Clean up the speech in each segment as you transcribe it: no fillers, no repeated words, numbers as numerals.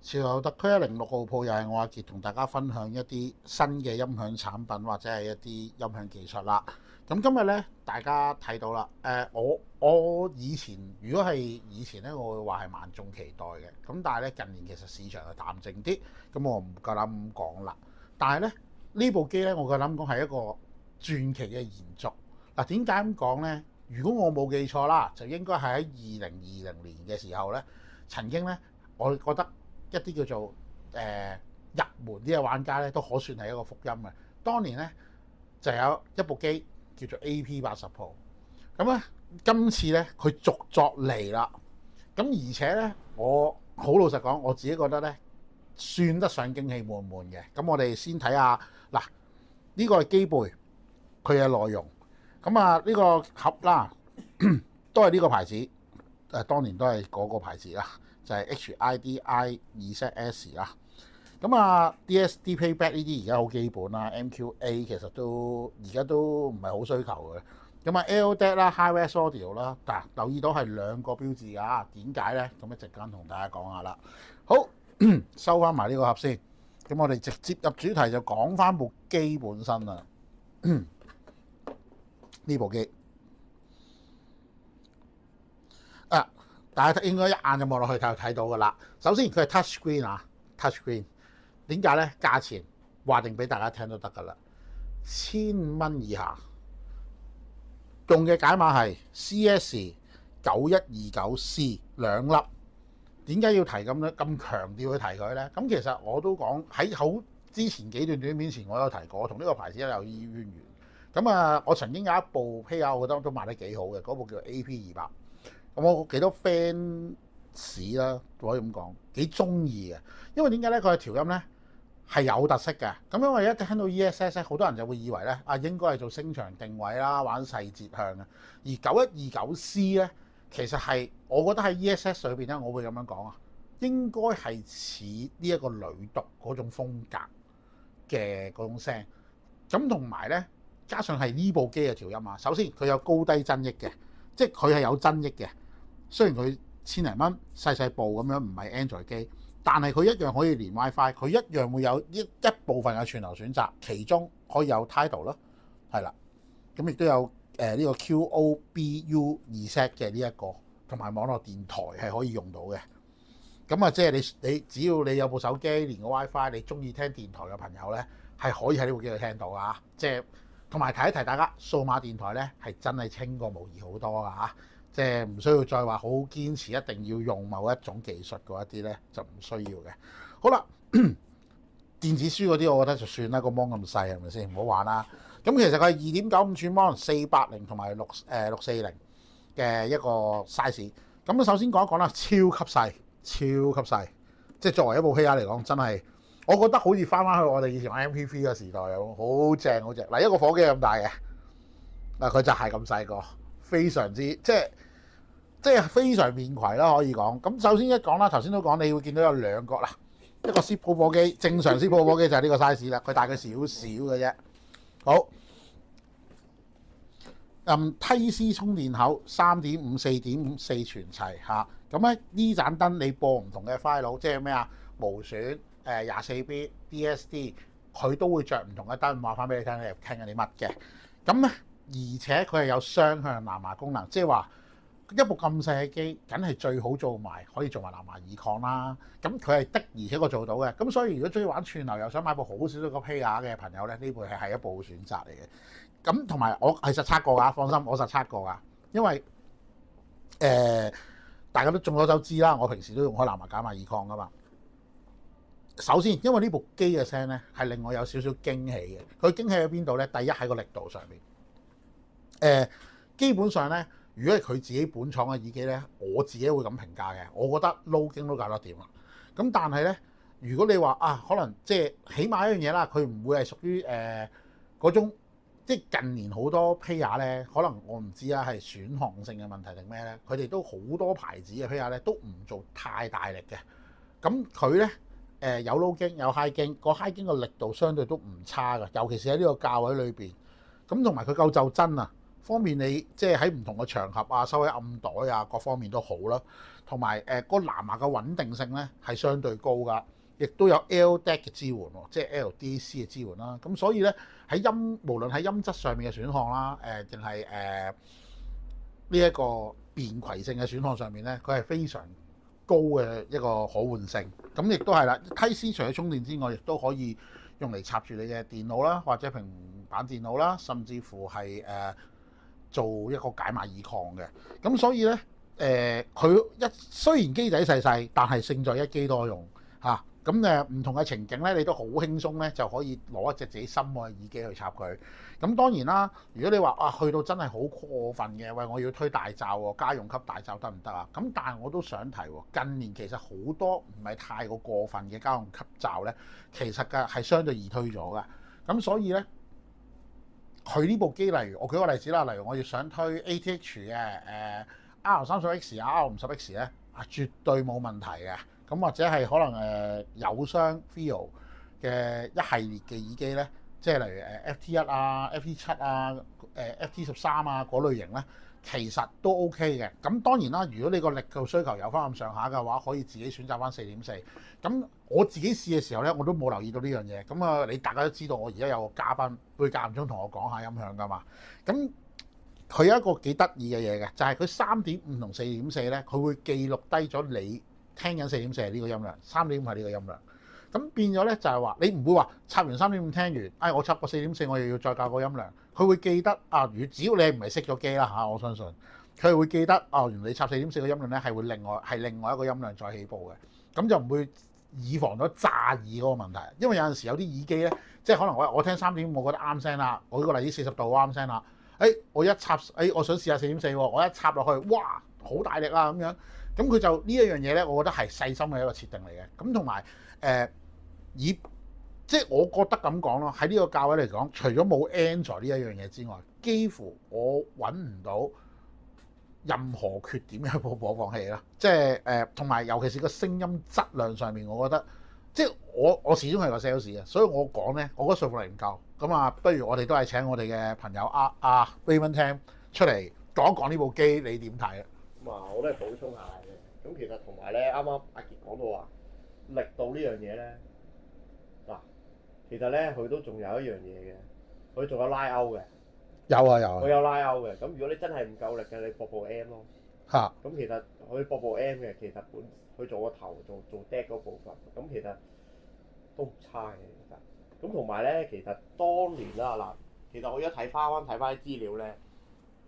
潮流特區106號鋪又係我阿傑同大家分享一啲新嘅音響產品或者係一啲音響技術啦。咁今日咧，大家睇到啦。我以前如果係以前咧，我會話係萬眾期待嘅。咁但係咧，近年其實市場係淡靜啲，咁我唔夠膽咁講啦。但係咧，呢部機咧，我夠膽講係一個傳奇嘅延續。嗱，點解咁講咧？如果我冇記錯啦，就應該係喺2020年嘅時候咧，曾經咧，我覺得一啲叫做入門啲嘅玩家咧，都可算係一個福音嘅。當年咧就有一部機叫做 AP80 Pro，咁咧今次咧佢續作嚟啦。咁而且咧，我好老實講，我自己覺得咧算得上驚喜滿滿嘅。咁我哋先睇下嗱，呢個係機背佢嘅內容。咁啊呢個盒啦都係呢個牌子，當年都係嗰個牌子啦。就係 HIDI ZS 啦，咁啊 DSD Playback 呢啲而家好基本啦，MQA 其實都而家都唔係好需求嘅。咁啊 LDAC 啦 Hi-Res Audio 啦，嗱留意到係兩個標誌㗎，點解咧？咁一陣間同大家講下啦。好，收翻埋呢個盒先，咁我哋直接入主題就講翻部機本身啦。呢部機啊！大家應該一眼就望落去睇到㗎啦。首先佢係 touch screen 啊 ，touch screen 點解咧？價錢話定俾大家聽都得㗎啦，1500以下。用嘅解碼係 CS9129C 兩粒。點解要提咁強調去提佢咧？咁其實我都講喺好之前幾段短片前我有提過，同呢個牌子有淵源。咁啊，我曾經有一部 PAR，我覺得都賣得幾好嘅，嗰部叫 AP200。咁我幾多 fans 啦，可以咁講，幾中意嘅。因為點解咧？佢嘅調音咧係有特色嘅。咁因為一聽到 ESS 咧，好多人就會以為咧應該係做聲場定位啦，玩細節向嘅。而 9129C 咧，其實係我覺得喺 ESS 裏邊咧，我會咁樣講啊，應該係似呢一個女獨嗰種風格嘅嗰種聲。咁同埋咧，加上係呢部機嘅調音啊。首先佢有高低增益嘅，即係佢係有增益嘅。雖然佢千零蚊細細部咁樣，唔係 Android 機，但係佢一樣可以連 WiFi，佢一樣會有一部分嘅串流選擇，其中可以有 Tidal 啦，係啦，咁亦都有呢個 QOBU Z 嘅呢一個，同埋網絡電台係可以用到嘅。咁啊，即係你只要你有部手機連個 WiFi，你中意聽電台嘅朋友咧，係可以喺呢部機度聽到啊！即係同埋提一提大家，數碼電台咧係真係清過模擬好多噶嚇。即係唔需要再話好堅持一定要用某一種技術嗰一啲咧，就唔需要嘅。好啦，電子書嗰啲我覺得就算啦，個 mon 咁細係咪先？唔好玩啦。咁其實佢係2.95寸 mon，480同埋640嘅一個 size。咁首先講一講啦，超級細，超級細。即係作為一部 PAR 嚟講，真係我覺得好似翻去我哋以前玩 MP3 嘅時代咁，好正好正。嗱，一個火機咁大嘅，嗱佢就係咁細個，非常之即係非常面攜啦，可以講。咁首先一講啦，頭先都講，你會見到有兩個啦，一個 Zip 火機，正常 Zip 火機就係呢個 size 啦，佢大概少少嘅啫。好，Type-C 充電口3.5、4.5、4全齊嚇。咁咧呢盞燈你播唔同嘅 file， 即係咩啊？無損24bit DSD， 佢都會着唔同嘅燈，話翻俾你聽，你聽緊啲乜嘅。咁咧，而且佢係有雙向藍牙功能，即係話一部咁細嘅機，梗係最好做埋可以做埋藍牙耳擴啦。咁佢係的而且確做到嘅。咁所以如果中意玩串流又想買部好少少個 PAR 嘅朋友咧，呢部係一部選擇嚟嘅。咁同埋我係實測過㗎，放心，我實測過㗎。因為大家都眾所周知啦，我平時都用開藍牙減碼耳擴㗎嘛。首先，因為呢部機嘅聲咧係令我有少少驚喜嘅。佢驚喜喺邊度咧？第一喺個力度上面。基本上咧，如果係佢自己本廠嘅耳機咧，我自己會咁評價嘅。我覺得撈經都搞得掂啦。咁但係咧，如果你話可能即係起碼一樣嘢啦，佢唔會係屬於嗰種即係近年好多 PAR 咧，可能我唔知啊，係選項性嘅問題定咩咧？佢哋都好多牌子嘅 PAR 咧都唔做太大力嘅。咁佢咧有撈經有 high 經，個 high 經個力度相對都唔差㗎，尤其是喺呢個價位裏邊。咁同埋佢夠就真啊！方便你即係喺唔同嘅場合啊，收喺暗袋啊，各方面都好啦。同埋個藍牙嘅穩定性咧係相對高㗎，亦都有 LDAC 嘅支援喎，即係 LDAC 嘅支援啦。咁所以咧喺無論喺音質上面嘅選項啦，定係呢一個便攜性嘅選項上面咧，佢係非常高嘅一個可換性。咁亦都係啦，Type-C除咗充電之外，亦都可以用嚟插住你嘅電腦啦，或者平板電腦啦，甚至乎係做一個解碼耳擴嘅。咁所以咧佢雖然機仔細細，但係勝在一機多用嚇。咁唔同嘅情景咧，你都好輕鬆咧，就可以攞一隻自己心愛嘅耳機去插佢。咁當然啦，如果你話去到真係好過分嘅，喂，我要推大罩喎，家用級大罩得唔得啊？咁但係我都想提喎，近年其實好多唔係太過過分嘅家用級罩咧，其實嘅係相對易推咗㗎。咁所以咧，佢呢部機，例如我舉個例子啦，例如我要想推 ATH 嘅R30X 啊 R50X 咧，絕對冇問題嘅。咁或者係可能友商 FEEL 嘅一系列嘅耳機咧，即係例如FT1 啊、FT7 啊、FT13啊嗰類型咧，其實都 OK 嘅。咁當然啦，如果你個力度需求有翻咁上下嘅話，可以自己選擇翻4.4。咁我自己試嘅時候咧，我都冇留意到呢樣嘢。咁你大家都知道，我而家有個嘉賓會間唔中同我講下音響噶嘛。咁佢有一個幾得意嘅嘢嘅，就係佢3.5同4.4咧，佢會記錄低咗你聽緊4.4係呢個音量，3.5係呢個音量。咁變咗咧就係話，你唔會話插完3.5聽完，我插個4.4我又要再校個音量。佢會記得只要你唔係熄咗機啦嚇，我相信佢係會記得原來你插4.4個音量咧係會另外一個音量再起步嘅。咁就唔會以防咗炸耳嗰個問題。因為有陣時有啲耳機咧，即係可能我聽3.5我覺得啱聲啦，我舉個例子40度啱聲啦。我一插我想試下4.4喎，我一插落去，哇，好大力啊咁樣。咁佢就呢一樣嘢咧，我覺得係細心嘅一個設定嚟嘅。咁同埋即係我覺得咁講咯，喺呢個價位嚟講，除咗冇 Android 呢一樣嘢之外，幾乎我揾唔到任何缺點嘅一部播放器啦。即係同埋尤其是個聲音質量上面，我覺得即係我始終係個 sales 啊，所以我講咧，我覺得說服力唔夠。咁不如我哋都係請我哋嘅朋友Raymond Tam 出嚟講一講呢部機，你點睇啊？我都係補充下嘅。咁其實同埋咧，啱啱阿傑講到話力度呢樣嘢咧，嗱，其實咧佢都仲有一樣嘢嘅，佢仲有拉勾嘅。有啊。佢有拉勾嘅。咁如果你真係唔夠力嘅，你駁部 M 咯。嚇。咁其實佢駁部 M 嘅，其實佢做個頭做 DAC 嗰部分，咁其實都唔差嘅。其實咁同埋咧，其實當年啦嗱，其實我而家睇翻啲資料咧，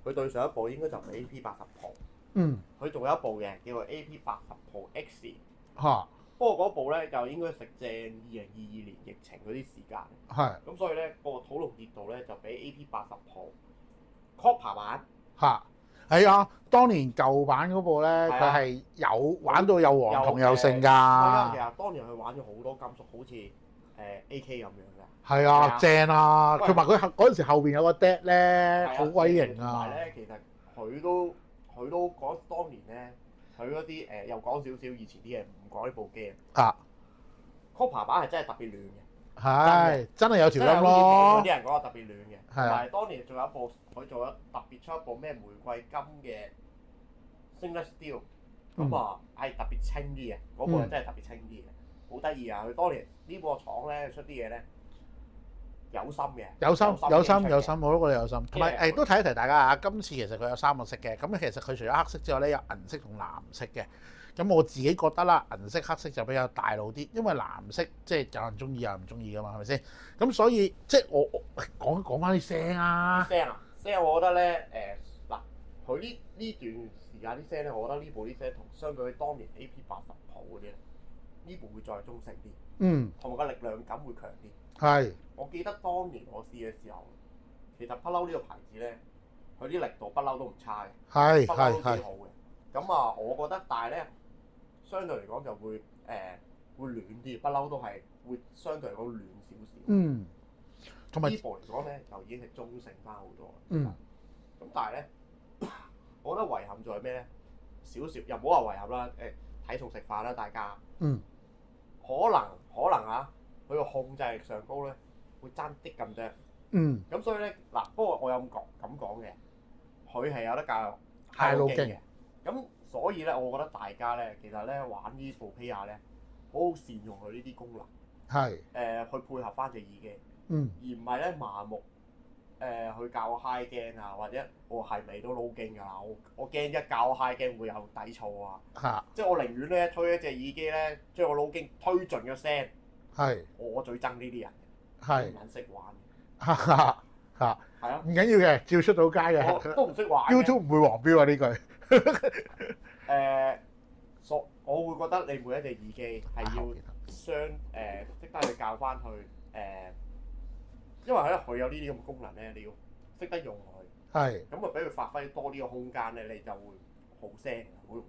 佢對上一部應該就係 AP80 Pro。佢仲有一部嘅叫做 AP80 Pro X。不過嗰部咧就應該食正2022年疫情嗰啲時間。咁所以咧個討論熱度咧就比 AP80 Pro Copper 版。係啊，當年舊版嗰部咧，佢係有玩到有黃銅有剩㗎。其實當年佢玩咗好多金屬，好似AK 咁樣嘅。係啊，正啊！同埋佢嗰陣時後邊有個 DAC 咧，好威型啊！同埋咧，其實佢都講當年咧，佢嗰啲又講少少以前啲嘢，唔講呢部機啊。Copper 版係真係特別暖嘅。係，真係有條音咯。啲人講話特別暖嘅。同埋當年仲有一部，佢做咗特別出一部咩玫瑰金嘅 Stainless Steel， 咁係特別清啲嘅，嗰部係真係特別清啲嘅，好得意啊！佢當年呢個廠咧出啲嘢咧有心嘅，有心，我都覺得有心。同埋都提一提大家啊，今次其實佢有3個色嘅，咁其實佢除咗黑色之外咧，有銀色同藍色嘅。咁我自己覺得啦，銀色黑色就比較大路啲，因為藍色即係有人中意有人唔中意噶嘛，係咪先？咁所以即係我講翻啲聲啊。聲我覺得咧嗱，佢呢段時間啲聲咧，我覺得呢部啲聲同相對於當年 AP80 Pro 嗰啲咧，呢部會再中性啲。同埋個力量感會強啲。係。我記得當年我試嘅時候，其實不嬲呢個牌子咧，佢啲力度不嬲都唔差嘅。不嬲都幾好嘅。咁我覺得，但係咧，相對嚟講就會暖啲，不嬲都係會相對嚟講暖少少。同埋呢部嚟講咧，就已經係中性翻好多。咁但係咧，我覺得遺憾在咩咧？少少又唔好話遺憾啦，睇餸食飯啦，大家。可能佢個控制力上高咧，會爭啲咁多。咁所以咧嗱，不過我有咁講嘅，佢係有得教 high low 嘅。咁所以咧，我覺得大家咧，其實咧玩呢部 P.R. 咧，好好善用佢呢啲功能。係去配合翻隻耳機，而唔係咧麻木去教 high gain 啊，或者我係咪都 low gain 㗎啦？我驚一教 high gain 會有底噪啊！即係我寧願咧推一隻耳機咧，將個 low gain 推盡個聲。係。我最憎呢啲人。係。唔撚識玩。係啊。唔緊要嘅，照出到街嘅。都唔識玩。YouTube 唔會黃標啊呢句。我會覺得你每一隻耳機係要識得去教翻佢因為咧佢有呢啲咁嘅功能咧，你要識得用佢。係。咁啊，俾佢發揮多啲個空間咧，你就會好聲，好容易。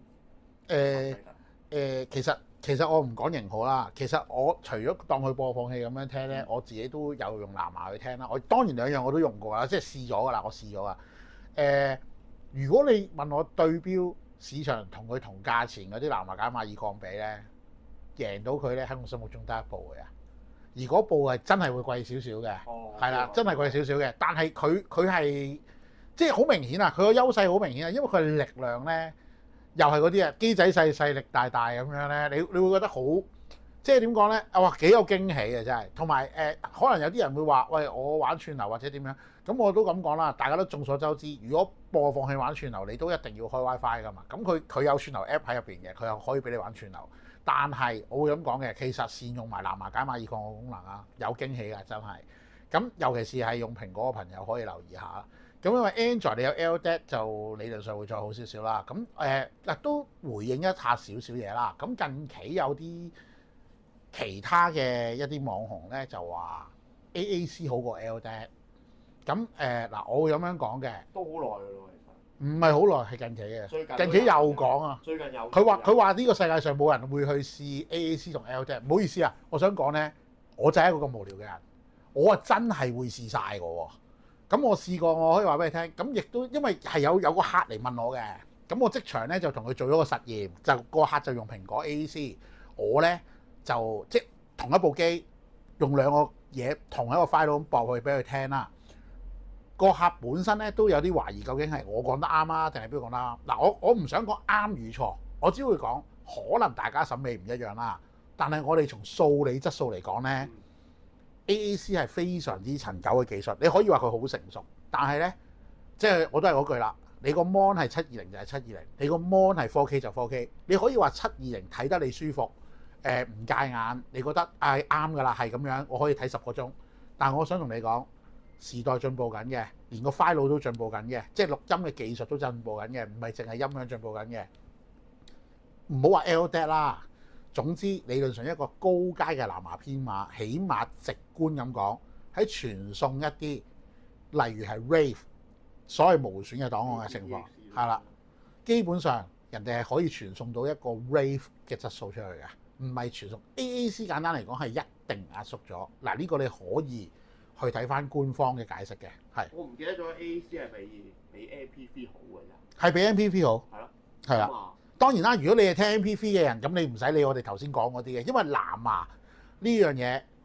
其實我唔講型號啦。其實我除咗當佢播放器咁樣聽咧，我自己都有用藍牙去聽啦。我當然兩樣我都用過啦，即係試咗㗎啦，我試咗啊。如果你問我對標市場同佢同價錢嗰啲藍牙解碼耳擴比咧，贏到佢咧喺我心目中得一部嘅，而嗰部係真係會貴少少嘅，係啦，真係貴少少嘅。但係佢係即係好明顯啊，佢個優勢好明顯啊，因為佢力量咧又係嗰啲啊，機仔細細力大大咁樣咧，你會覺得好即係點講咧？哇，幾有驚喜啊真係。同埋可能有啲人會話喂，我玩串流或者點樣，咁我都咁講啦。大家都眾所周知，如果播放器玩串流，你都一定要開 WiFi 噶嘛。咁佢有串流 App 喺入邊嘅，佢又可以俾你玩串流。但係我會咁講嘅，其實善用埋藍牙解碼耳擴嘅功能啊，有驚喜㗎真係。咁尤其是係用蘋果嘅朋友可以留意下。咁因為 Android 你有 LDAC 就理論上會再好少少啦。咁都回應一下少少嘢啦。咁近期有啲其他嘅一啲網紅咧就話 AAC 好過 LDAC。咁我會咁樣講嘅。都好耐㗎咯，其實。唔係好耐，係近期嘅。近期又講啊。最近有。佢話呢個世界上冇人會去試 AAC 同 LDAC。唔好意思啊，我想講咧，我就係一個咁無聊嘅人，我啊真係會試晒㗎喎。咁我試過，我可以話俾你聽。咁亦都因為係有個客嚟問我嘅，咁我即場咧就同佢做咗個實驗，就個客就用蘋果 AAC，我咧就即同一部機用兩個嘢同一個 file 咁駁去俾佢聽啦。個客本身咧都有啲懷疑，究竟係我講得啱啊，定係邊個講得啱？嗱，我唔想講啱與錯，我只會講可能大家審美唔一樣啦。但係我哋從數理質素嚟講咧。AAC 係非常之陳舊嘅技術，你可以話佢好成熟，但係咧，即係我都係嗰句啦。你個 mon 係720就係720，你個 mon 係 4K 就 4K。你可以話720睇得你舒服，唔戒眼，你覺得啱㗎啦，係咁樣，我可以睇10個鐘。但係我想同你講，時代進步緊嘅，連個 file 都進步緊嘅，即係錄音嘅技術都進步緊嘅，唔係淨係音響進步緊嘅。唔好話 LDAC 啦。總之理論上一個高階嘅藍牙編碼，起碼直觀咁講，喺傳送一啲例如係 RAV 所謂無損嘅檔案嘅情況，係啦，基本上人哋係可以傳送到一個 RAV 嘅質素出去嘅，唔係傳送 AAC。簡單嚟講係一定壓縮咗。嗱，呢個你可以去睇翻官方嘅解釋嘅，係。我唔記得咗 AAC 係比 MPV 好嘅啫。係比 MPV 好。係咯。係啦。當然啦，如果你係聽 MPV 嘅人，咁你唔使理我哋頭先講嗰啲嘅，因為藍牙呢樣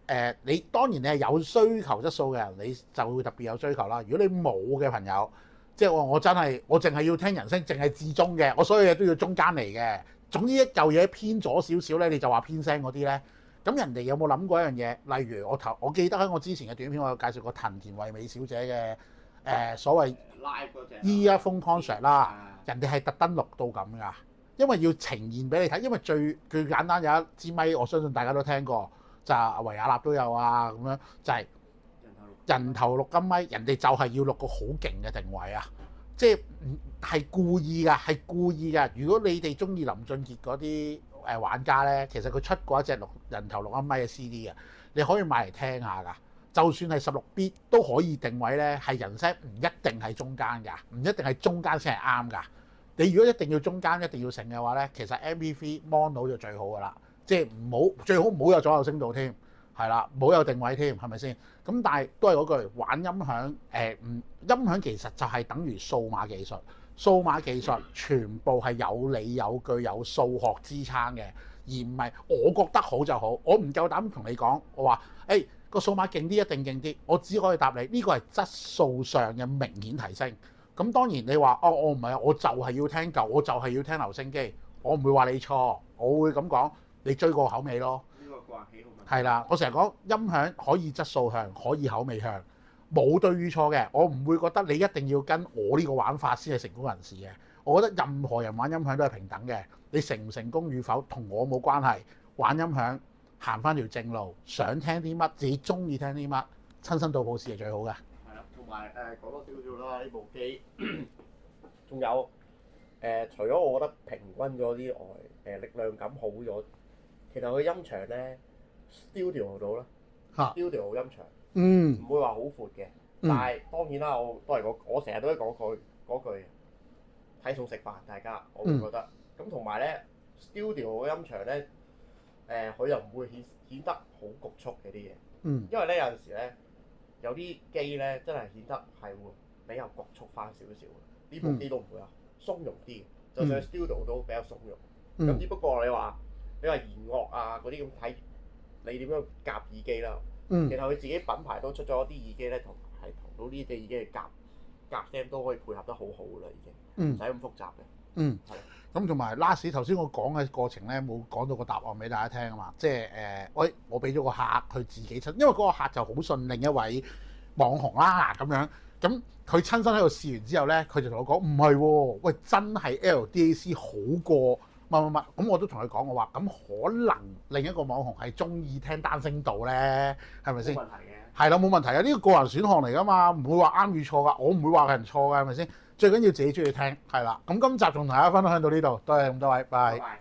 嘢，你當然你係有需求質素嘅人，你就會特別有追求啦。如果你冇嘅朋友，即係我真係我淨係要聽人聲，淨係至中嘅，我所有嘢都要中間嚟嘅。總之一嚿嘢偏咗少少咧，你就話偏聲嗰啲咧。咁人哋有冇諗過一樣嘢？例如我記得喺我之前嘅短片，我有介紹過藤田惠美小姐嘅所謂 live 嗰隻 earphone concert 啦，人哋係特登錄到咁㗎。因為要呈現俾你睇，因為最簡單有一支咪，我相信大家都聽過，就係維也納都有啊，咁樣就係人頭錄音咪，人哋就係要錄個好勁嘅定位啊，即係故意㗎，係故意㗎。如果你哋中意林俊傑嗰啲玩家咧，其實佢出過一隻人頭錄音咪嘅 CD 嘅，你可以買嚟聽下㗎。就算係16bit 都可以定位咧，係人聲唔一定係中間㗎，唔一定係中間先係啱㗎。你如果一定要中間一定要成嘅話咧，其實 MPV mono 就最好噶啦，即係最好唔好有左右聲道添，係啦，唔好有定位添，係咪先？咁但係都係嗰句玩音響，音響其實就係等於數碼技術，數碼技術全部係有理有據有數學支撐嘅，而唔係我覺得好就好，我唔夠膽同你講，我話個數碼勁啲一定勁啲，我只可以答你呢個係質素上嘅明顯提升。咁當然你話我唔係啊，我就係要聽舊，我就係要聽留聲機，我唔會話你錯，我會咁講，你追過口味咯。呢個個人喜好問題。係啦，我成日講音響可以質素向，可以口味向，冇對與錯嘅。我唔會覺得你一定要跟我呢個玩法先係成功人士嘅。我覺得任何人玩音響都係平等嘅，你成唔成功與否同我冇關係。玩音響行翻條正路，想聽啲乜，自己中意聽啲乜，親身到鋪試係最好嘅。係啦，同埋講多少少啦，呢部機仲有除咗我覺得平均咗之外，力量感好咗，其實佢音場咧 studio 度啦，studio 音場，唔會話好闊嘅，但係當然啦，我成日都講句睇餸食飯，大家我會覺得咁，同埋咧 studio 嘅音場咧，佢又唔會顯得好局促嘅啲嘢，因為咧有陣時咧有啲機咧真係顯得係會比較局促翻少少，呢部機都唔會啊，鬆容啲，就算 studio 都比較鬆容，咁只不過你話弦樂啊嗰啲咁睇你點樣夾耳機啦，然後佢自己品牌都出咗啲耳機咧，同到呢隻耳機嘅夾聲都可以配合得好好噶啦，已經唔使咁複雜嘅。係。咁同埋 last 頭先我講嘅過程咧，冇講到個答案俾大家聽啊嘛，即係我俾咗個客佢自己親，因為嗰個客就好信另一位網紅啦咁樣，咁佢親身喺度試完之後咧，佢就同我講唔係喎，喂真係 LDAC 好過乜乜乜，咁我都同佢講，我話咁可能另一個網紅係中意聽單聲道咧，係咪先？冇問題嘅。係啦，冇問題啊！呢個個人選項嚟噶嘛，唔會話啱與錯㗎，我唔會話人錯㗎，係咪先？最緊要自己中意聽，係啦。咁今集同大家分享到呢度，多謝咁多位，拜拜。